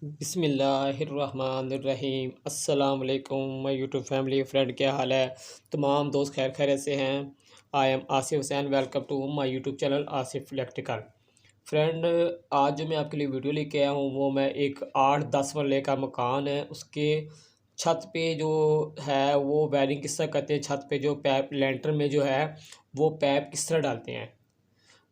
बिस्मिल्लाहिर्रहमानिर्रहीम अस्सलाम वालेकुम माय यूट्यूब फैमिली फ्रेंड, क्या हाल है। तमाम दोस्त खैर खैरियत से हैं। I am Asif Hussain, welcome to my YouTube channel Asif electrical. Friend, आज जो मैं आपके लिए वीडियो लेके आया हूँ वो मैं एक 8-10 मरले का मकान है, उसके छत पे जो है वो वायरिंग किस तरह करते हैं, छत पे जो पैप लेंटर में जो है वो पैप किस तरह डालते हैं,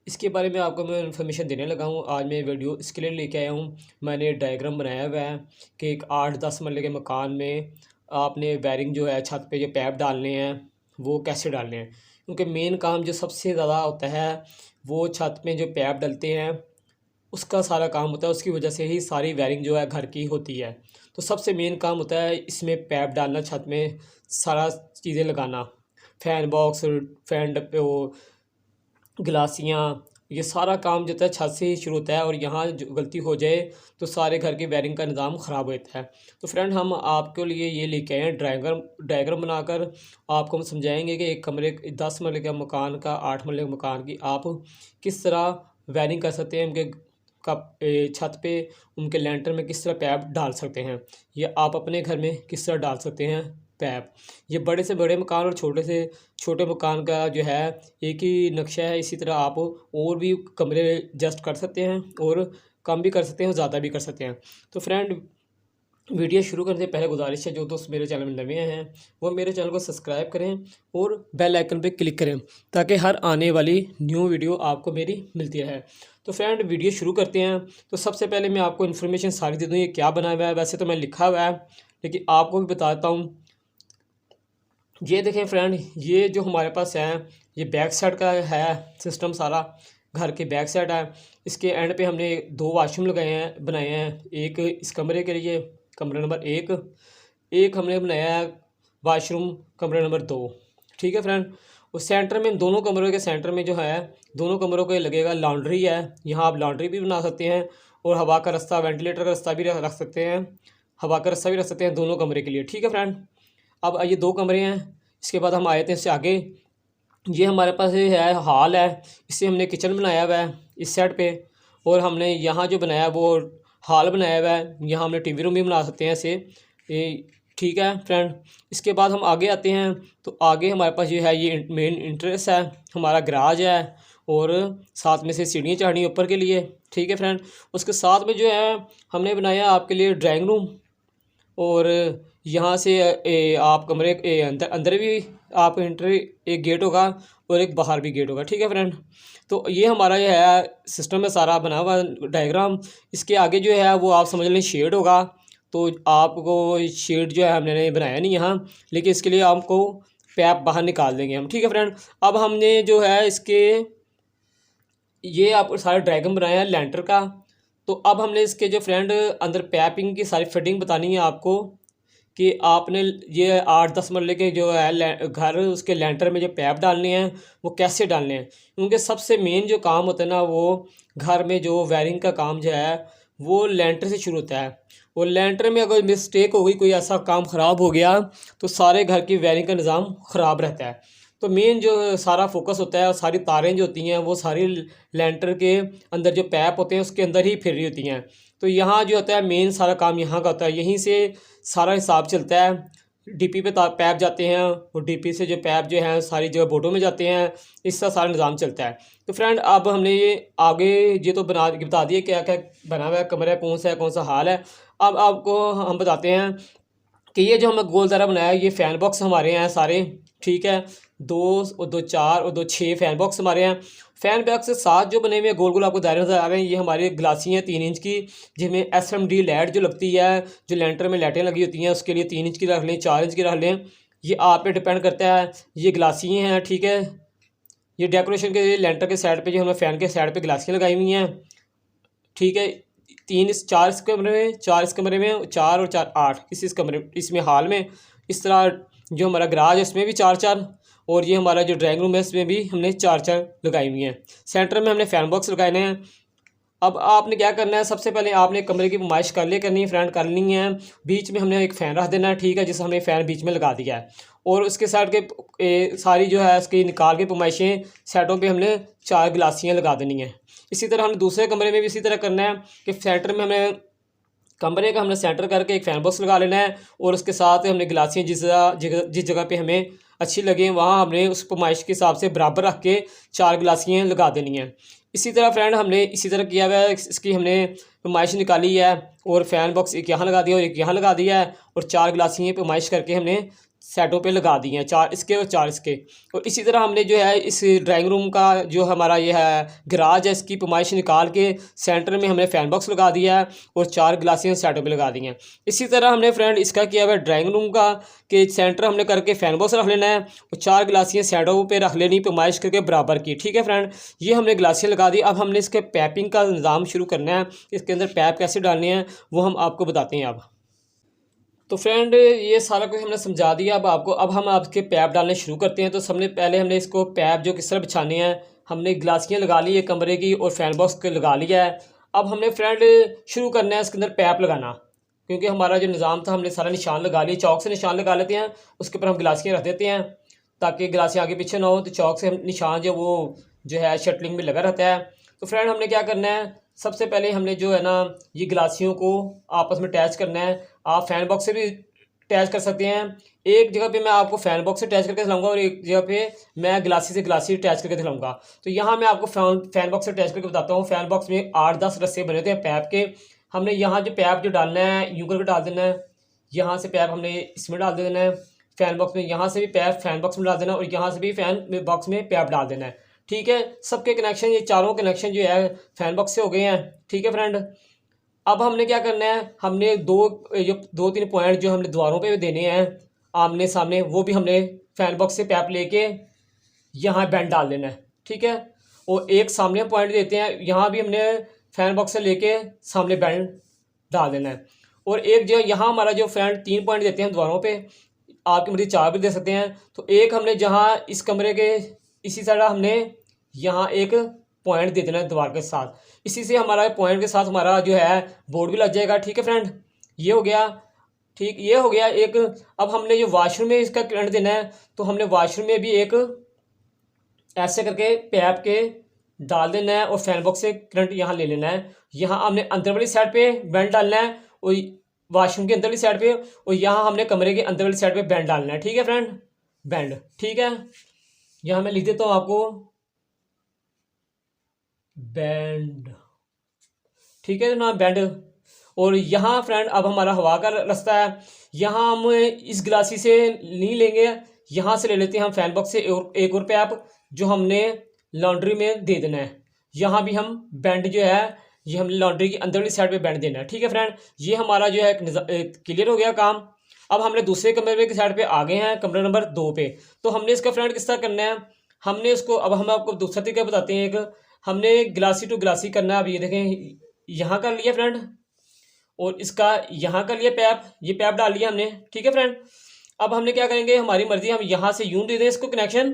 इसके बारे में आपको मैं इन्फॉर्मेशन देने लगा हूँ। आज मैं वीडियो इसके लिए लेके आया हूँ। मैंने डायग्राम बनाया हुआ है कि एक 8-10 मरले के मकान में आपने वायरिंग जो है छत पे जो पैप डालने हैं वो कैसे डालने हैं, क्योंकि मेन काम जो सबसे ज़्यादा होता है वो छत में जो पैप डलते हैं उसका सारा काम होता है। उसकी वजह से ही सारी वायरिंग जो है घर की होती है। तो सबसे मेन काम होता है इसमें पैप डालना, छत में सारा चीज़ें लगाना, फ़ैन बॉक्स, फैन डब्बे, वो गिलासियाँ, ये सारा काम जो होता है छत से ही शुरू होता है। और यहाँ जो गलती हो जाए तो सारे घर की वायरिंग का निज़ाम ख़राब हो जाता है। तो फ्रेंड, हम आपके लिए ये लेके आए हैं डायग्राम बनाकर। आपको हम समझाएंगे कि एक कमरे 10 मरले का मकान का, 8 मरले के मकान की आप किस तरह वायरिंग कर सकते हैं, उनके छत पे उनके लेंटर में किस तरह पैप डाल सकते हैं, ये आप अपने घर में किस तरह डाल सकते हैं पैप। ये बड़े से बड़े मकान और छोटे से छोटे मकान का जो है एक ही नक्शा है। इसी तरह आप और भी कमरे एडजस्ट कर सकते हैं और कम भी कर सकते हैं और ज़्यादा भी कर सकते हैं। तो फ्रेंड, वीडियो शुरू करने से पहले गुजारिश है, जो दोस्त मेरे चैनल में नए हैं वो मेरे चैनल को सब्सक्राइब करें और बेल आइकन पे क्लिक करें ताकि हर आने वाली न्यू वीडियो आपको मेरी मिलती रहे। तो फ्रेंड, वीडियो शुरू करते हैं। तो सबसे पहले मैं आपको इन्फॉर्मेशन सारी दे दूँ ये क्या बना हुआ है। वैसे तो मैं लिखा हुआ है लेकिन आपको भी बताता हूँ। ये देखें फ्रेंड, ये जो हमारे पास है ये बैक साइड का है सिस्टम, सारा घर के बैक साइड है। इसके एंड पे हमने 2 वाशरूम बनाए हैं। एक इस कमरे के लिए, कमरा नंबर 1, एक हमने बनाया है वाशरूम कमरा नंबर 2। ठीक है फ्रेंड। उस सेंटर में, दोनों कमरों के सेंटर में जो है, दोनों कमरों को लगेगा लॉन्ड्री है। यहाँ आप लॉन्ड्री भी बना सकते हैं और हवा का रास्ता, वेंटिलेटर का रास्ता भी रख सकते हैं, हवा का रास्ता भी रख सकते हैं दोनों कमरे के लिए। ठीक है फ्रेंड। अब ये 2 कमरे हैं। इसके बाद हम आए थे इससे आगे, ये हमारे पास ये है हॉल है। इससे हमने किचन बनाया हुआ है इस साइड पे, और हमने यहाँ जो बनाया वो हॉल बनाया हुआ है। यहाँ हमने टीवी रूम भी बना सकते हैं ऐसे ये। ठीक है फ्रेंड। इसके बाद हम आगे आते हैं तो आगे हमारे पास ये है, ये मेन इंट्रेंस है, हमारा गराज है और साथ में से सीढ़ियाँ चढ़नी ऊपर के लिए। ठीक है फ्रेंड। उसके साथ में जो है हमने बनाया आपके लिए ड्राइंग रूम, और यहाँ से आप कमरे अंदर अंदर भी आप एंट्री, एक गेट होगा और एक बाहर भी गेट होगा। ठीक है फ्रेंड। तो ये हमारा जो है सिस्टम में सारा बना हुआ डायग्राम। इसके आगे जो है वो आप समझ लें शेड होगा। तो आपको शेड जो है हमने बनाया नहीं यहाँ, लेकिन इसके लिए आपको पैप बाहर निकाल देंगे हम। ठीक है फ्रेंड। अब हमने जो है इसके, ये आप सारे डायग्राम बनाया है लेंटर का। तो अब हमने इसके जो फ्रेंड अंदर पैपिंग की सारी फिटिंग बतानी है आपको कि आपने ये 8-10 मरले के जो है घर, उसके लेंटर में जो पैप डालने हैं वो कैसे डालने हैं। क्योंकि सबसे मेन जो काम होता है ना, वो घर में जो वायरिंग का काम जो है वो लेंटर से शुरू होता है। और लेंटर में अगर मिस्टेक हो गई, कोई ऐसा काम ख़राब हो गया तो सारे घर की वायरिंग का निज़ाम ख़राब रहता है। तो मेन जो सारा फोकस होता है और सारी तारें जो होती हैं वो सारी लेंटर के अंदर जो पैप होते हैं उसके अंदर ही फिर रही होती हैं। तो यहाँ जो होता है मेन सारा काम यहाँ का होता है, यहीं से सारा हिसाब चलता है। डीपी पे पैप जाते हैं और डीपी से जो पैप जो हैं सारी जगह बोर्डों में जाते हैं, इसका सारा निज़ाम चलता है। तो फ्रेंड, अब हमने ये आगे ये तो बता दिए क्या क्या बना हुआ है, कमरा कौन सा है, कौन सा हाल है। अब आपको हम बताते हैं कि ये जो हमने गोलदारा बनाया है, ये फ़ैन बॉक्स हमारे हैं सारे। ठीक है। 2 और 2 4 और 2 6 फ़ैन बॉक्स हमारे हैं। फ़ैन बॉक्स से 7 जो बने हुए हैं गोल गोल आपको दायरे नज़र आ रहे हैं, ये हमारी गिलासी हैं 3 इंच की, जिसमें SMD लाइट जो लगती है, जो लेंटर में लाइटें लगी होती हैं उसके लिए 3 इंच की रख लें, 4 इंच की रख लें, ये आप पे डिपेंड करता है। ये गिलासी हैं। ठीक है। ये डेकोरेशन के लिए लेंटर के साइड पे जो हमने फ़ैन के साइड पे गिलासियाँ लगाई हुई हैं। ठीक है। 4 इस कमरे में, 4 इस कमरे में, 4 और 4 8 इस कमरे, इसमें हॉल में। इस तरह जो हमारा गराज है इसमें भी 4-4, और ये हमारा जो ड्राइंग रूम है इसमें भी हमने 4-4 लगाई हुई हैं। सेंटर में हमने फ़ैन बॉक्स लगाए हैं। अब आपने क्या करना है, सबसे पहले आपने कमरे की नुमाइश करनी है फ्रेंड, करनी है। बीच में हमने एक फ़ैन रख देना है। ठीक है। जिसे हमने फ़ैन बीच में लगा दिया है, और उसके साइड के सारी जो है उसकी निकाल के नुमाइशें साइडों पे हमने 4 गिलासियाँ लगा देनी है। इसी तरह हमने दूसरे कमरे में भी इसी तरह करना है कि सेंटर में हमें कमरे का हमने सेंटर करके एक फ़ैन बॉक्स लगा लेना है और उसके साथ हमने गिलासियाँ जिस जगह पे हमें अच्छी लगे वहाँ हमने उस पैमाइश के हिसाब से बराबर रख के 4 गिलासियाँ लगा देनी हैं। इसी तरह फ्रेंड हमने इसी तरह किया हुआ है, इसकी हमने पैमाइश निकाली है और फ़ैन बॉक्स एक यहाँ लगा दिया और एक यहाँ लगा दिया है और 4 गिलासियाँ पैमाइश करके हमने सेटों पे लगा दी हैं, 4 इसके और 4 इसके। और इसी तरह हमने जो है इस ड्राइंग रूम का जो हमारा ये है गराज है, इसकी पैमाइश निकाल के सेंटर में हमने फ़ैन बॉक्स लगा दिया है और 4 गिलासियाँ सेटों पे लगा दी हैं। इसी तरह हमने फ्रेंड इसका किया हुआ ड्राइंग रूम का कि सेंटर हमने करके फ़ैन बॉक्स रख लेना है और 4 गिलासियाँ सेटों पे रख लेनी पैमाइश करके बराबर की। ठीक है फ्रेंड, ये हमने गिलासियाँ लगा दी। अब हमने इसके पैपिंग का निज़ाम शुरू करना है, इसके अंदर पैप कैसे डालने हैं वो हम आपको बताते हैं। अब तो फ्रेंड ये सारा कुछ हमने समझा दिया अब हम आपके पैप डालने शुरू करते हैं। तो सबसे पहले हमने इसको पैप जो किस तरह बिछाने हैं, हमने गिलासियाँ लगा ली है कमरे की और फ़ैन बॉक्स के लगा लिया है। अब हमने फ्रेंड शुरू करना है इसके अंदर पैप लगाना, क्योंकि हमारा जो निज़ाम था हमने सारा निशान लगा लिया, चौक से निशान लगा लेते हैं, उसके ऊपर हम गिलासियाँ रख देते हैं ताकि गिलासियाँ आगे पीछे ना हो, तो चौक से हम निशान जो है शटलिंग में लगा रहता है। तो फ्रेंड हमने क्या करना है, सबसे पहले हमने जो है ना ये गिलासियों को आपस में अटैच करना है। आप फ़ैन बॉक्स से भी अटैच कर सकते हैं। एक जगह पे मैं आपको फ़ैन बॉक्स से अटैच करके दिखाऊंगा और एक जगह पे मैं गिलासी से गिलासी अटैच करके दिखाऊंगा। तो यहाँ मैं आपको फ़ैन बॉक्स से अटैच करके बताता हूँ। फ़ैन बॉक्स में 8-10 रस्से बने होते हैं पैप के। हमने यहाँ जो पैप जो डालना है यूँ करके डाल देना है, यहाँ से पैप हमने इसमें डाल देना है फ़ैन बॉक्स में, यहाँ से भी पैप फ़ैन बॉक्स में डाल देना है और यहाँ से भी फ़ैन बॉक्स में पैप डाल देना है। ठीक है, सबके कनेक्शन ये चारों कनेक्शन जो है फ़ैन बॉक्स से हो गए हैं। ठीक है फ्रेंड, अब हमने क्या करना है, हमने दो तीन पॉइंट जो हमने दीवारों पे देने हैं आमने सामने, वो भी हमने फ़ैन बॉक्स से पैप लेके यहाँ बैंड डाल देना है। ठीक है, और एक सामने पॉइंट देते हैं, यहाँ भी हमने फ़ैन बॉक्स से लेके सामने बैंड डाल देना है। और एक जो यहाँ हमारा जो फ्रेंड 3 पॉइंट देते हैं दीवारों पे, आपकी मर्ज़ी 4 भी दे सकते हैं। तो एक हमने जहाँ इस कमरे के इसी तरह हमने यहाँ एक पॉइंट दे देना है दीवार के साथ, इसी से हमारा पॉइंट के साथ हमारा जो है बोर्ड भी लग जाएगा। ठीक है फ्रेंड, ये हो गया। ठीक, ये हो गया एक। अब हमने जो वाशरूम में इसका करंट देना है, तो हमने वाशरूम में भी एक ऐसे करके पैप के डाल देना है और फ़ैन बॉक्स से करंट यहाँ ले लेना है। यहाँ हमने अंदर वाली साइड पे बैंड डालना है और वाशरूम के अंदर वाली साइड पे, और यहाँ हमने कमरे के अंदर वाली साइड पे बैंड डालना है। ठीक है फ्रेंड, बैंड। ठीक है, यहाँ मैं लिख देता हूँ आपको बैंड। ठीक है ना, बैंड। और यहाँ फ्रेंड अब हमारा हवा का रास्ता है, यहाँ हम इस गिलासी से नहीं लेंगे, यहाँ से ले लेते हैं हम फ़ैन बॉक्स से एक और पैप जो हमने लॉन्ड्री में दे देना है। यहाँ भी हम बैंड जो है ये हमने लॉन्ड्री की अंदर वाली साइड पे बैंड देना है। ठीक है फ्रेंड, ये हमारा जो है क्लियर हो गया काम। अब हमने दूसरे कमरे की साइड पे आ गए हैं, कमरा नंबर 2 पे। तो हमने इसका फ्रेंड किस तरह करना है, हमने इसको अब हम आपको दूसरा तरीका बताते हैं। एक हमने गिलासी टू गिलासी करना है। अब ये देखें, यहाँ कर लिया फ्रेंड और इसका यहाँ कर लिया पैप, ये पैप डाल लिया हमने। ठीक है फ्रेंड, अब हमने क्या करेंगे, हमारी मर्जी, हम यहाँ से यूँ दे दें इसको कनेक्शन,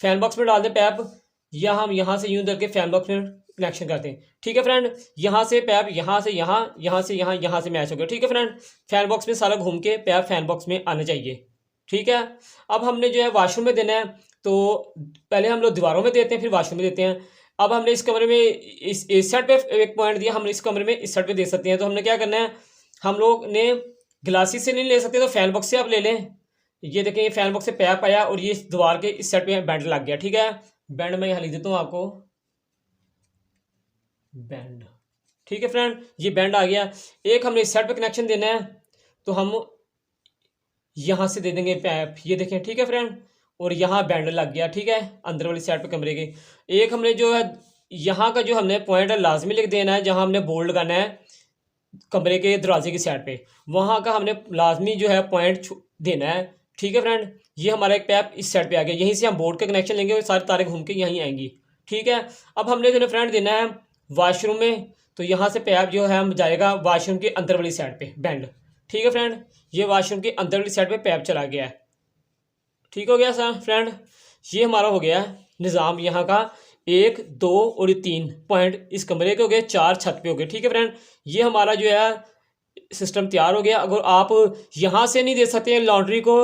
फ़ैन बॉक्स में डाल दें पैप, या हम यहाँ से यूँ करके फ़ैन बॉक्स में कनेक्शन करते हैं। ठीक है फ्रेंड, यहाँ से पैप यहाँ से यहाँ, यहाँ से यहाँ, यहाँ से मैच हो गया। ठीक है फ्रेंड, फ़ैन बॉक्स में सारा घूम के पैप फ़ैन बॉक्स में आना चाहिए। ठीक है, अब हमने जो है वाशरूम में देना है, तो पहले हम लोग दीवारों में देते हैं फिर वाशरूम में देते हैं। अब हमने इस कमरे में इस साइड पे एक पॉइंट दिया, हम इस कमरे में इस साइड पे दे सकते हैं। तो हमने क्या करना है, हम लोग ने गिलासी से नहीं ले सकते तो फ़ैन बॉक्स से आप ले लें। ये देखें, ये फ़ैन बॉक्स से पैप आया और ये दीवार के इस साइड पे बैंड लग गया। ठीक है, बैंड मैं यहाँ लिख देता हूँ आपको, बैंड। ठीक है फ्रेंड, ये बैंड आ गया। एक हमने इस साइड पे कनेक्शन देना है, तो हम यहाँ से दे देंगे पैप, ये देखें। ठीक है फ्रेंड, और यहाँ बैंड लग गया। ठीक है, अंदर वाली साइड पे कमरे के। एक हमने जो है यहाँ का जो हमने पॉइंट है लाजमी लिख देना है, जहाँ हमने बोर्ड लगाना है कमरे के दरवाजे की साइड पे, वहाँ का हमने लाजमी जो है पॉइंट देना है। ठीक है फ्रेंड, ये हमारा एक पैप इस साइड पे आ गया, यहीं से हम बोर्ड का कनेक्शन लेंगे और सारी तारें घूम के यहीं आएंगी। ठीक है, अब हमने जो फ्रेंड देना है वाशरूम में, तो यहाँ से पैप जो है हम जाएगा वाशरूम के अंदर वाली साइड पे बैंड। ठीक है फ्रेंड, ये वाशरूम के अंदर वाली साइड पे पैप चला गया है। ठीक हो गया सर फ्रेंड, ये हमारा हो गया निज़ाम यहाँ का। 1 2 और 3 पॉइंट इस कमरे के हो गए, 4 छत पे हो गए। ठीक है फ्रेंड, ये हमारा जो है सिस्टम तैयार हो गया। अगर आप यहाँ से नहीं दे सकते हैं लॉन्ड्री को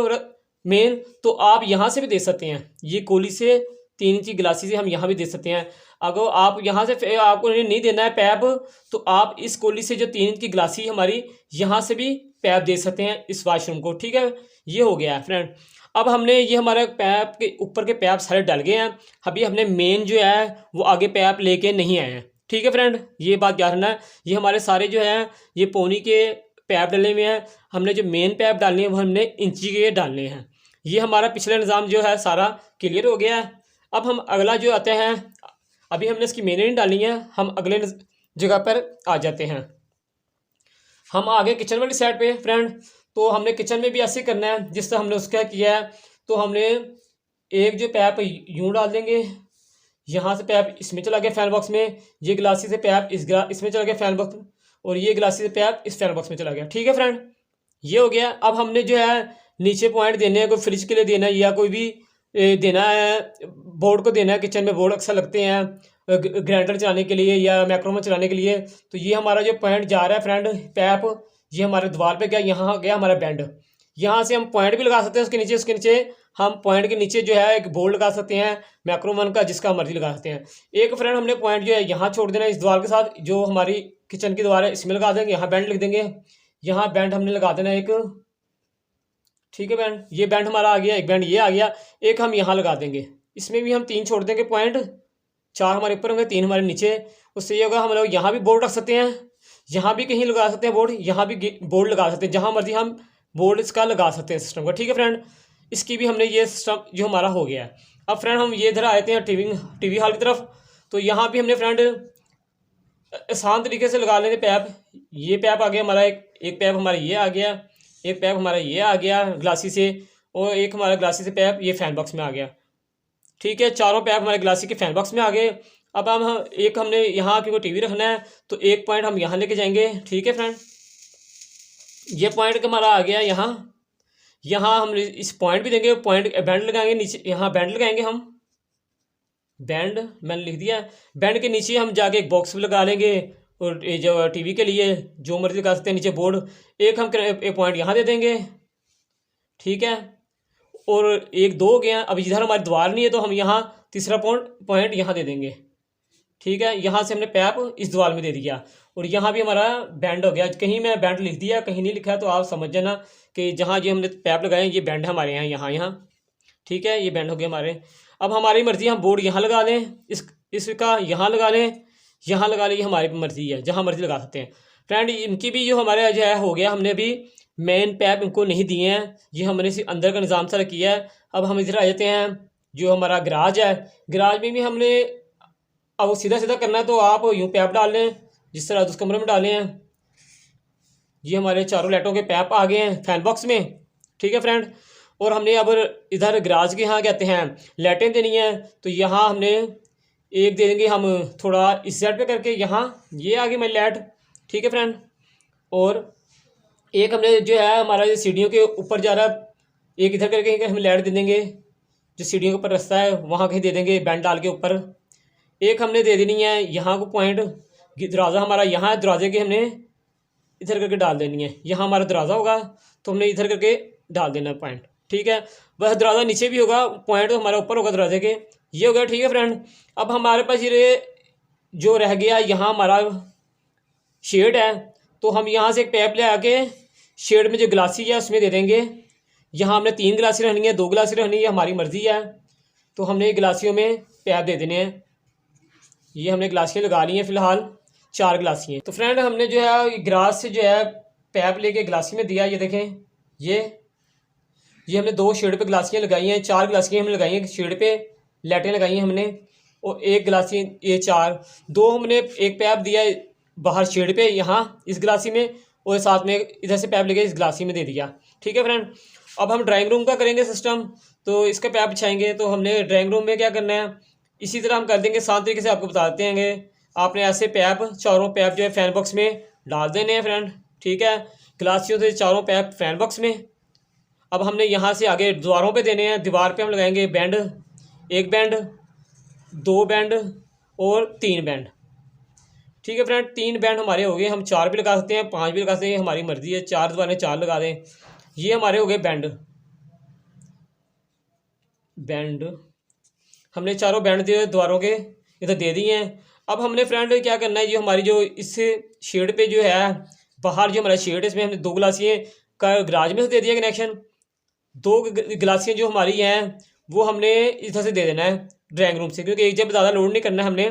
मेन, तो आप यहाँ से भी दे सकते हैं। ये कोली से 3 इंच की गिलासी से हम यहाँ भी दे सकते हैं। अगर आप यहाँ से आपको नहीं देना है पैप, तो आप इस कोली से जो 3 इंच की गिलासी हमारी यहाँ से भी पैप दे सकते हैं इस वाशरूम को। ठीक है, ये हो गया है फ्रेंड। अब हमने ये हमारे पैप के ऊपर के पैप सारे डल गए हैं। अभी हमने मेन जो है वो आगे पैप लेके नहीं आए हैं। ठीक है फ्रेंड, ये बात याद रखना है। ये हमारे सारे जो है ये पौनी के पैप डले हुए हैं। हमने जो मेन पैप डालने हैं वो हमने इंची के डालने हैं। ये हमारा पिछला निज़ाम जो है सारा क्लियर हो गया है। अब हम अगला जो आते हैं, अभी हमने इसकी मेन नहीं डालनी है, हम अगले जगह पर आ जाते हैं। हम आगे किचन वाली साइड पे फ्रेंड, तो हमने किचन में भी ऐसे करना है जिस तरह हमने उसका किया है। तो हमने एक जो पैप यूँ डाल देंगे, यहाँ से पैप इसमें चला गया फैन बॉक्स में, ये गिलासी से पैप इसमें चला गया फैन बॉक्स में, और ये गिलासी से पैप इस फैन बॉक्स में चला गया। ठीक है फ्रेंड, ये हो गया। अब हमने जो है नीचे पॉइंट देने हैं, कोई फ्रिज के लिए देना है या कोई भी देना है, बोर्ड को देना है। किचन में बोर्ड अक्सर लगते हैं ग्राइंडर चलाने के लिए या मैक्रोमन चलाने के लिए। तो ये हमारा जो पॉइंट जा रहा है फ्रेंड पैप, ये हमारे दीवार पे गया, यहाँ गया हमारा बैंड। यहाँ से हम पॉइंट भी लगा सकते हैं, उसके नीचे हम पॉइंट के नीचे जो है एक बोर्ड लगा सकते हैं मैक्रोमन का, जिसका मर्जी लगा सकते हैं। एक फ्रेंड हमने पॉइंट जो है यहाँ छोड़ देना है, इस दीवार के साथ जो हमारी किचन की दीवार है इसमें लगा देंगे, यहाँ बैंड लिख देंगे, यहाँ बैंड हमने लगा देना एक। ठीक है बैंड, ये बैंड हमारा आ गया, एक बैंड ये आ गया, एक हम यहाँ लगा देंगे। इसमें भी हम 3 छोड़ देंगे पॉइंट, 4 हमारे ऊपर होंगे, 3 हमारे नीचे। उससे ये होगा हम लोग यहाँ भी बोर्ड रख सकते हैं, यहाँ भी कहीं लगा सकते हैं बोर्ड, यहाँ भी बोर्ड लगा सकते हैं, जहाँ मर्जी हम बोर्ड इसका लगा सकते हैं सिस्टम का। ठीक है फ्रेंड, इसकी भी हमने ये सिस्टम जो हमारा हो गया है। अब फ्रेंड हम ये इधर आते हैं टीवी हॉल की तरफ। तो यहाँ भी हमने फ्रेंड आसान तरीके से लगा लेंगे पैप। ये पैप आ गया हमारा, एक पैप हमारा ये आ गया, एक पैप हमारा ये आ गया ग्लासी से, और एक हमारा ग्लासी से पैप ये फैन बॉक्स में आ गया। ठीक है, चारों पैप हमारे ग्लासी के फैन बॉक्स में आ गए। अब हम एक हमने यहाँ क्योंकि टीवी रखना है तो एक पॉइंट हम यहाँ लेके जाएंगे। ठीक है फ्रेंड, ये पॉइंट हमारा आ गया यहाँ, यहाँ हम इस पॉइंट भी देंगे, पॉइंट बैंड लगाएंगे नीचे, यहाँ बैंड लगाएंगे हम, बैंड मैंने लिख दिया। बैंड के नीचे हम जाके एक बॉक्स भी लगा लेंगे, और ये जो टीवी के लिए जो मर्जी लगा सकते हैं नीचे बोर्ड। एक हम एक पॉइंट यहाँ दे देंगे। ठीक है, और एक 2 हो गया। अब इधर हमारी दीवार नहीं है तो हम यहाँ तीसरा पॉइंट यहाँ दे देंगे। ठीक है, यहाँ से हमने पैप इस दीवार में दे दिया, और यहाँ भी हमारा बैंड हो गया। कहीं मैं बैंड लिख दिया, कहीं नहीं लिखा, तो आप समझ जाना कि जहाँ ये हमने पैप लगाए ये बैंड है हमारे यहाँ। ठीक है, ये बैंड हो गया हमारे। अब हमारी मर्ज़ी, हम बोर्ड यहाँ लगा लें, इसका यहाँ लगा लें, यहाँ लगा लें, ये हमारी मर्ज़ी है, जहाँ मर्ज़ी लगा सकते हैं फ्रेंड। इनकी भी जो हमारे जो है हो गया, हमने भी मेन पैप इनको नहीं दिए हैं, ये हमने सिर्फ अंदर का निज़ाम सारा किया है। अब हम इधर आ जाते हैं, जो हमारा गराज है, गराज में भी हमने अब सीधा सीधा करना है, तो आप यूँ पैप डाल लें जिस तरह उस कमरे में डाले हैं। ये हमारे चारों लाइटों के पैप आ गए हैं फैन बॉक्स में। ठीक है फ्रेंड, और हमने अब इधर गराज के यहाँ कहते हैं लाइटें देनी है, तो यहाँ हमने एक दे देंगे हम थोड़ा इस साइड पे करके, यहाँ ये आ गई हमारी लाइट। ठीक है फ्रेंड, और एक हमने जो है हमारा जो सीढ़ियों के ऊपर जा रहा है, एक इधर करके हम लाइट दे देंगे, जो सीढ़ियों के ऊपर रास्ता है वहाँ कहीं दे देंगे बैंड डाल के ऊपर। एक हमने दे देनी है यहाँ को पॉइंट, दरवाज़ा हमारा यहाँ है, दरवाजे के हमने इधर करके डाल देनी है, यहाँ हमारा दरवाज़ा होगा तो हमने इधर करके डाल देना है पॉइंट। ठीक है, वह दरवाज़ा नीचे भी होगा, पॉइंट तो हमारा ऊपर होगा दरवाजे के, ये हो गया। ठीक है फ्रेंड, अब हमारे पास ये जो रह गया यहाँ हमारा शेड है, तो हम यहाँ से एक पैप ले आके शेड में जो गिलासी है उसमें दे देंगे। यहाँ हमने 3 गिलासी रखनी है, 2 गिलासी रखनी है, हमारी मर्ज़ी है। तो हमने गिलासियों में पैप दे देने हैं। ये हमने गिलासियाँ लगा ली हैं, फ़िलहाल 4 गिलासी हैं। तो फ्रेंड हमने जो है गिलास से जो है पैप लेके गिलासी में दिया, ये देखें, ये हमने 2 शेड पे गिलासियाँ लगाई हैं, 4 गिलासियाँ हमने लगाई हैं शेड पे, लाइटें लगाई हैं हमने, और 1 गिलासी, ये 4, 2 हमने एक पैप दिया बाहर शेड पे यहाँ इस गिलासी में, और साथ में इधर से पैप लेके इस गिलासी में दे दिया। ठीक है फ्रेंड, अब हम ड्राइंग रूम का करेंगे सिस्टम, तो इसका पैप बिछाएंगे। तो हमने ड्राइंग रूम में क्या करना है, इसी तरह हम कर देंगे, आसान तरीके से आपको बताते हैं। आपने ऐसे पैप, चारों पैप जो है फैन बॉक्स में डाल देने हैं फ्रेंड। ठीक है, गिलासियों से चारों पैप फैन बॉक्स में। अब हमने यहाँ से आगे दीवारों पे देने हैं, दीवार पे हम लगाएंगे बैंड, 1 बैंड, 2 बैंड और 3 बैंड। ठीक है फ्रेंड, 3 बैंड हमारे हो गए। हम 4 भी लगा सकते हैं, 5 भी लगा सकते हैं, हमारी मर्जी है, 4 दीवारें 4 लगा दें। ये हमारे हो गए बैंड। हमने चारों बैंड दिए द्वारों के इधर दे दिए हैं। अब हमने फ्रेंड क्या करना है, जो हमारी जो इस शेड पे जो है बाहर जो हमारा शेड है, इसमें हमने 2 गिलासियाँ का गराज में से दे दिया कनेक्शन। 2 गिलासियाँ जो हमारी हैं वो हमने इधर से दे देना है ड्राइंग रूम से, क्योंकि एक जब ज़्यादा लोड नहीं करना है हमने,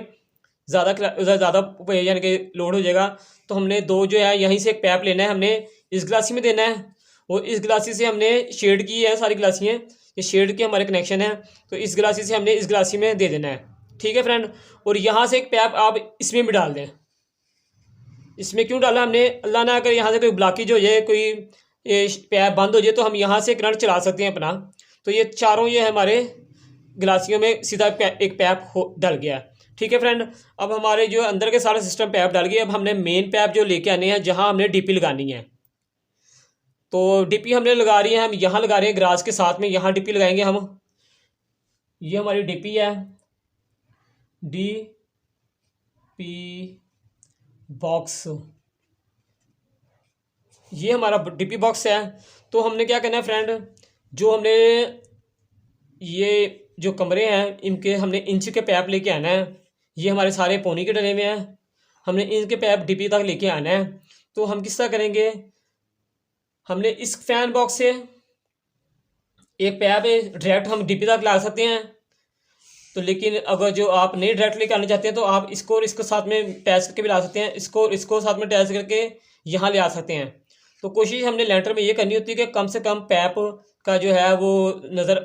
ज़्यादा यानी कि लोड हो जाएगा। तो हमने 2 जो है यहीं से एक पैप लेना है, हमने इस गिलासी में देना है और इस गिलासी से हमने शेड की है सारी गिलासियाँ, ये शेड के हमारे कनेक्शन है, तो इस गिलासी से हमने इस गिलासी में दे देना है। ठीक है फ्रेंड। और यहाँ से एक पैप आप इसमें भी डाल दें। इसमें क्यों डाला हमने, अल्लाह ना अगर यहाँ से कोई ब्लॉकेज हो जाए, कोई पैप बंद हो जाए, तो हम यहाँ से करंट चला सकते हैं अपना। तो ये चारों ये हमारे गिलासियों में सीधा एक पैप डल गया। ठीक है फ्रेंड। अब हमारे जो अंदर के सारे सिस्टम पैप डल गए। अब हमने मेन पैप जो लेके आने हैं, जहाँ हमने डीपी लगानी है। तो डीपी हमने लगा रही है, हम यहाँ लगा रहे हैं ग्रास के साथ में, यहाँ डीपी लगाएंगे हम। ये हमारी डीपी है, डीपी बॉक्स, ये हमारा डीपी बॉक्स है। तो हमने क्या करना है फ्रेंड, जो हमने ये जो कमरे हैं इनके हमने इंच के पैप लेके आना है। ये हमारे सारे पौनी के डले में हैं, हमने इनके पैप डीपी तक लेके आना है। तो हम किस तरह करेंगे, हमने इस फैन बॉक्स से एक पैप डायरेक्ट हम डीपी तक ला सकते हैं। तो लेकिन अगर जो आप नहीं डायरेक्ट लेके आना चाहते हैं, तो आप इसको और इसको साथ में अटैच करके भी ला सकते हैं, इसको और इसको साथ में अटैच करके यहाँ ले आ सकते हैं। तो कोशिश हमने लेंटर में ये करनी होती है कि कम से कम पैप का जो है वो नज़र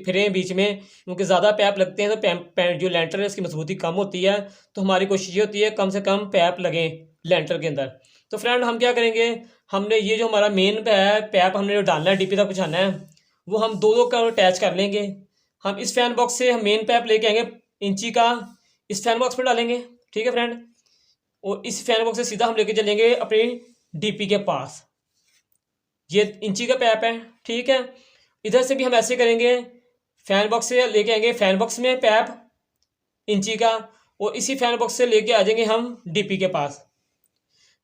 फिरें बीच में, क्योंकि ज़्यादा पैप लगते हैं तो जो लेंटर है उसकी मजबूती कम होती है। तो हमारी कोशिश ये होती है कम से कम पैप लगें लेंटर के अंदर। तो फ्रेंड हम क्या करेंगे, हमने ये जो हमारा मेन पैप हमने जो डालना है डीपी तक पहुँचाना है, वो हम 2 का अटैच कर लेंगे। हम इस फैन बॉक्स से हम मेन पैप लेके आएंगे इंची का, इस फैन बॉक्स पर डालेंगे। ठीक है फ्रेंड। और इस फैन बॉक्स से सीधा हम लेके चलेंगे अपनी डीपी के पास, ये इंची का पैप है। ठीक है। इधर से भी हम ऐसे करेंगे, फैन बॉक्स से लेके आएंगे फैन बॉक्स में पैप इंची का, और इसी फैन बॉक्स से लेके आ जाएंगे हम डीपी के पास,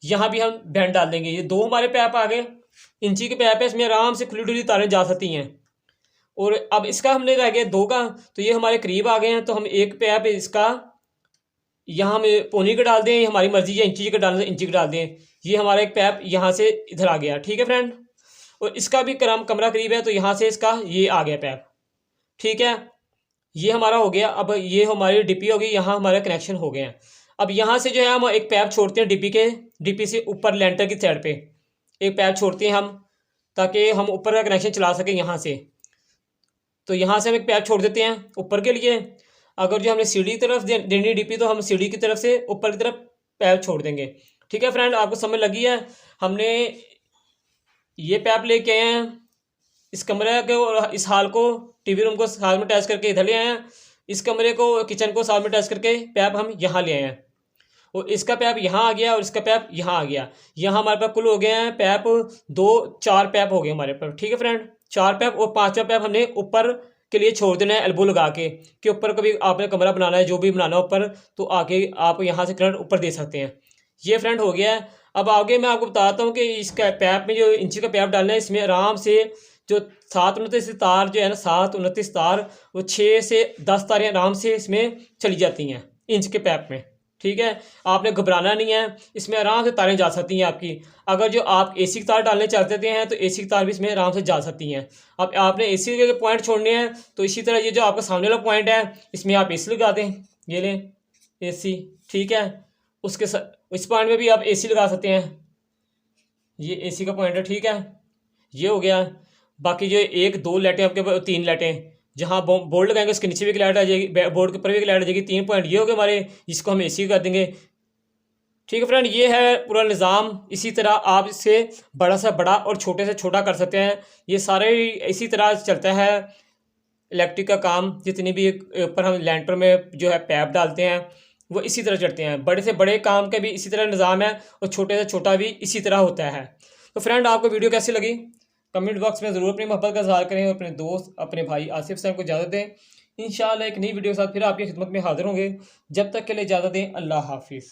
यहाँ भी हम बैंड डाल देंगे। ये 2 हमारे पैप आ गए, इंची के पैप है, इसमें आराम से खुली डुली तारें जा सकती हैं। और अब इसका हमने रह गया 2 का, तो ये हमारे करीब आ गए हैं। तो हम एक पैप इसका यहाँ हम पौनी का डाल दें, हमारी मर्जी है, इंची का डाल दें इंची का डाल दें। ये हमारा एक पैप यहाँ से इधर आ गया। ठीक है फ्रेंड। और इसका भी कमरा करीब है, तो यहाँ से इसका ये आ गया पैप। ठीक है, ये हमारा हो गया। अब ये हमारी डीपी होगी, यहाँ हमारे कनेक्शन हो गए हैं। अब यहाँ से जो है हम एक पैप छोड़ते हैं डीपी से ऊपर लेंटर की साइड पे एक पैप छोड़ते हैं हम, ताकि हम ऊपर का कनेक्शन चला सकें यहाँ से। तो यहाँ से हम एक पैप छोड़ देते हैं ऊपर के लिए। अगर जो हमने सीढ़ी की तरफ देनी डीपी, तो हम सीढ़ी की तरफ से ऊपर की तरफ पैप छोड़ देंगे। ठीक है फ्रेंड, आपको समझ लगी है। हमने ये पैप लेके आए हैं इस कमरे को और इस हाल को, टीवी रूम को साथ में अटैच करके इधर ले आए हैं, इस कमरे को किचन को साथ में अटैच करके पैप हम यहाँ ले आए हैं। और इसका पैप यहाँ आ गया और इसका पैप यहाँ आ गया। यहाँ हमारे पास कुल हो गए हैं पैप 4 पैप हो गए हमारे पास। ठीक है फ्रेंड, 4 पैप। और 5वां पैप हमने ऊपर के लिए छोड़ देना है एल्बो लगा के, कि ऊपर कभी आपने कमरा बनाना है, जो भी बनाना है ऊपर, तो आके आप यहाँ से करंट ऊपर दे सकते हैं। ये फ्रेंड हो गया है। अब आगे मैं आपको बताता हूँ कि इसका पैप में जो इंची का पैप डालना है, इसमें आराम से जो 7-29 तार जो है ना, 7-29 तार, वो 6 से 10 तारें आराम से इसमें चली जाती हैं इंच के पैप में। ठीक है, आपने घबराना नहीं है, इसमें आराम से तारें जा सकती हैं आपकी। अगर जो आप एसी की तार डालने चाहते हैं, तो एसी की तार भी इसमें आराम से जा सकती हैं। अब आपने एसी के पॉइंट छोड़ने हैं, तो इसी तरह ये जो आपका सामने वाला पॉइंट है, इसमें आप एसी लगा दें। ये लें एसी। ठीक है, उसके इस पॉइंट में भी आप एसी लगा सकते हैं, ये एसी का पॉइंट है। ठीक है, ये हो गया। बाकी जो 1-2 लाइटें आपके 3 लाइटें जहाँ बोर्ड लगाएंगे उसके नीचे भी एक लाइट आ जाएगी, बोर्ड के ऊपर भी एक लाइट आ जाएगी। 3 पॉइंट ये हो गए हमारे, इसको हम एसी कर देंगे। ठीक है फ्रेंड, ये है पूरा निज़ाम। इसी तरह आप इससे बड़ा से बड़ा और छोटे से छोटा कर सकते हैं। ये सारे इसी तरह चलता है इलेक्ट्रिक का काम। जितनी भी ऊपर हम लेंटर में जो है पैप डालते हैं, वो इसी तरह चलते हैं। बड़े से बड़े काम का भी इसी तरह निज़ाम है और छोटे से छोटा भी इसी तरह होता है। तो फ्रेंड, आपको वीडियो कैसी लगी कमेंट बॉक्स में ज़रूर अपनी मोहब्बत का इज़हार करें और अपने दोस्त अपने भाई आसिफ साहब को इजाज़त दें। इंशाल्लाह एक नई वीडियो के साथ फिर आपकी खिदमत में हाजिर होंगे। जब तक के लिए इजाज़त दें। अल्लाह हाफिज़।